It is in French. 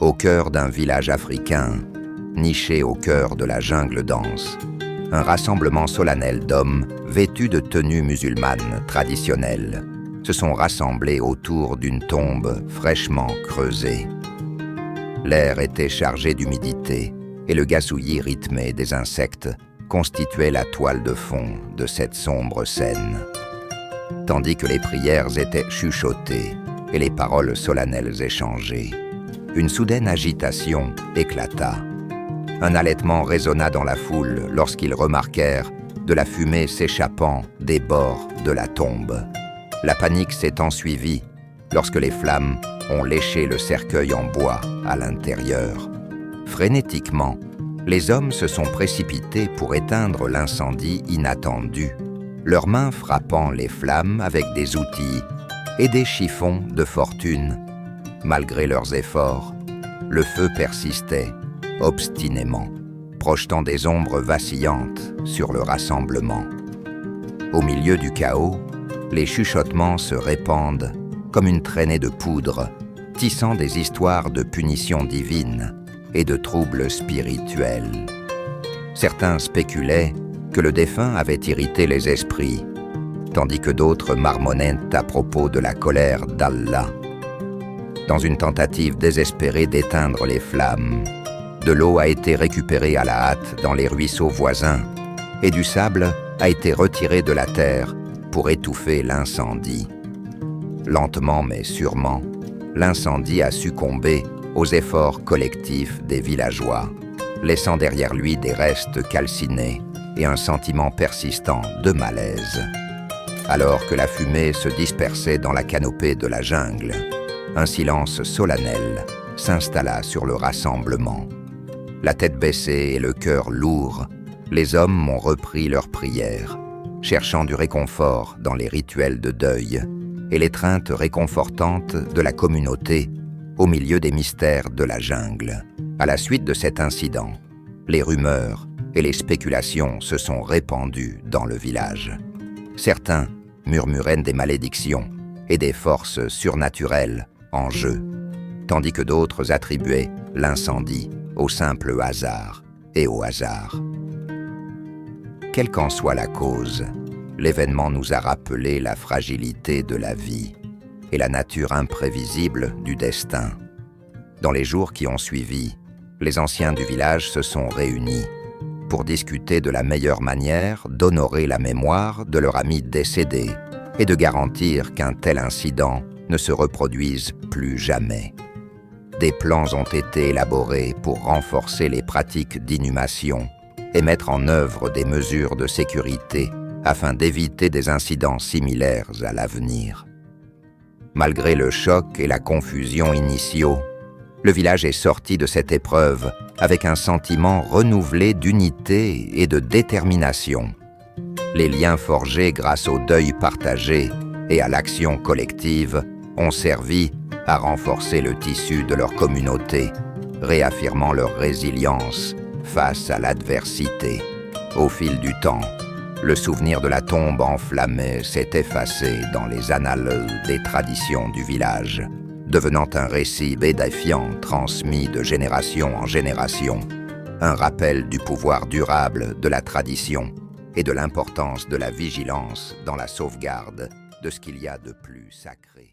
Au cœur d'un village africain, niché au cœur de la jungle dense, un rassemblement solennel d'hommes vêtus de tenues musulmanes traditionnelles se sont rassemblés autour d'une tombe fraîchement creusée. L'air était chargé d'humidité et le gazouillis rythmé des insectes constituait la toile de fond de cette sombre scène. Tandis que les prières étaient chuchotées et les paroles solennelles échangées, une soudaine agitation éclata. Un halètement résonna dans la foule lorsqu'ils remarquèrent de la fumée s'échappant des bords de la tombe. La panique s'est ensuivie lorsque les flammes ont léché le cercueil en bois à l'intérieur. Frénétiquement, les hommes se sont précipités pour éteindre l'incendie inattendu, leurs mains frappant les flammes avec des outils et des chiffons de fortune. Malgré leurs efforts, le feu persistait obstinément, projetant des ombres vacillantes sur le rassemblement. Au milieu du chaos, les chuchotements se répandent comme une traînée de poudre, tissant des histoires de punitions divines et de troubles spirituels. Certains spéculaient que le défunt avait irrité les esprits, tandis que d'autres marmonnaient à propos de la colère d'Allah. Dans une tentative désespérée d'éteindre les flammes, de l'eau a été récupérée à la hâte dans les ruisseaux voisins et du sable a été retiré de la terre pour étouffer l'incendie. Lentement mais sûrement, l'incendie a succombé aux efforts collectifs des villageois, laissant derrière lui des restes calcinés et un sentiment persistant de malaise. Alors que la fumée se dispersait dans la canopée de la jungle, un silence solennel s'installa sur le rassemblement. La tête baissée et le cœur lourd, les hommes ont repris leurs prières, cherchant du réconfort dans les rituels de deuil et l'étreinte réconfortante de la communauté au milieu des mystères de la jungle. À la suite de cet incident, les rumeurs et les spéculations se sont répandues dans le village. Certains murmuraient des malédictions et des forces surnaturelles en jeu, tandis que d'autres attribuaient l'incendie au simple hasard et au hasard. Quelle qu'en soit la cause, l'événement nous a rappelé la fragilité de la vie et la nature imprévisible du destin. Dans les jours qui ont suivi, les anciens du village se sont réunis pour discuter de la meilleure manière d'honorer la mémoire de leur ami décédé et de garantir qu'un tel incident ne se reproduise plus jamais. Des plans ont été élaborés pour renforcer les pratiques d'inhumation et mettre en œuvre des mesures de sécurité afin d'éviter des incidents similaires à l'avenir. Malgré le choc et la confusion initiaux, le village est sorti de cette épreuve avec un sentiment renouvelé d'unité et de détermination. Les liens forgés grâce au deuil partagé et à l'action collective ont servi à renforcer le tissu de leur communauté, réaffirmant leur résilience face à l'adversité. Au fil du temps, le souvenir de la tombe enflammée s'est effacé dans les annales des traditions du village, devenant un récit édifiant transmis de génération en génération, un rappel du pouvoir durable de la tradition et de l'importance de la vigilance dans la sauvegarde de ce qu'il y a de plus sacré.